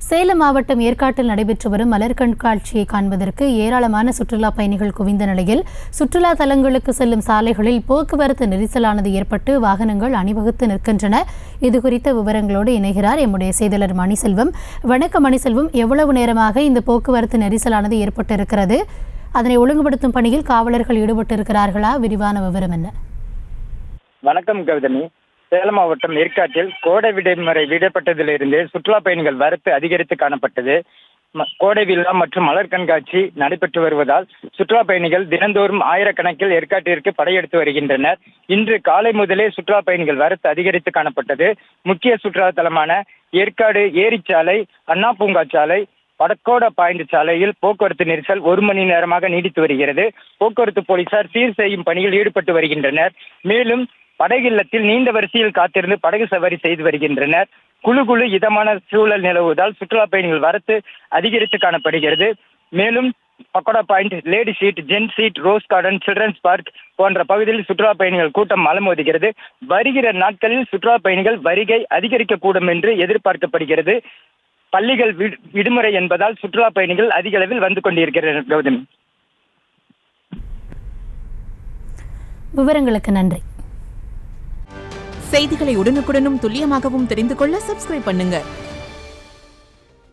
சேலம் மாவட்டம் ஏற்காட்டில் நடைபெற்று வரும் மலர் கண்காட்சியை காண்பதற்கு ஏராளமான சுற்றுலா பயணிகள் குவிந்த நிலையில் சுற்றுலா தலங்களுக்கு செல்லும் சாலைகளில் போக்குவரத்து நெரிசலானது ஏற்பட்டு வாகனங்கள் அணிவகுத்து நிற்கின்றன. இதுகுறித்த விவரங்களோடு இணைகிறார் எம்முடைய செய்தியாளர் மணிசெல்வம். வணக்கம் மணிசெல்வம், எவ்வளவு நேரமாக இந்த போக்குவரத்து நெரிசலானது ஏற்பட்டிருக்கிறது? அதனை ஒழுங்குபடுத்தும் பணியில் காவலர்கள் ஈடுபட்டிருக்கிறார்களா? விரிவான விவரம் என்ன? வணக்கம் கௌதமி. சேலம் மாவட்டம் ஏற்காட்டில் கோடை விடுமுறை விடப்பட்டதிலிருந்து சுற்றுலா பயணிகள் வரத்து அதிகரித்து காணப்பட்டது. கோடை விழா மற்றும் மலர் கண்காட்சி நடைபெற்று வருவதால் சுற்றுலா பயணிகள் தினந்தோறும் ஆயிரக்கணக்கில் ஏற்காட்டிற்கு படையெடுத்து வருகின்றனர். இன்று காலை முதலே சுற்றுலா பயணிகள் வரத்து அதிகரித்து காணப்பட்டது. முக்கிய சுற்றுலா தலமான ஏற்காடு ஏரிச்சாலை, அண்ணா பூங்கா சாலை, வடக்கோட பாயிண்ட் சாலையில் போக்குவரத்து நெரிசல் 1 மணி நேரமாக நீடித்து வருகிறது. போக்குவரத்து போலீசார் சீர் செய்யும் பணியில் ஈடுபட்டு வருகின்றனர். மேலும் படகு இல்லத்தில் நீண்ட வரிசையில் காத்திருந்து படகு சவாரி செய்து வருகின்றனர். குழு இதமான சூழல் நிலவுவதால் சுற்றுலா பயணிகள் வரத்து அதிகரித்து காணப்படுகிறது. மேலும் pakoda point, lady seat, gents seat, rose garden, children's park போன்ற பகுதியில் சுற்றுலா பயணிகள் கூட்டம் அலமோதுகிறது. வருகிற நாட்களில் சுற்றுலா பயணிகள் வருகை அதிகரிக்கக்கூடும் என்று எதிர்பார்க்கப்படுகிறது. பள்ளிகள் விடுமுறை என்பதால் சுற்றுலா பயணிகள் அதிக அளவில் வந்து கொண்டிருக்கிறார்கள். கௌதமி, விவரங்களுக்கு நன்றி. செய்திகளை உடனுக்குடனும் துல்லியமாகவும் தெரிந்து கொள்ள சப்ஸ்கிரைப் பண்ணுங்க.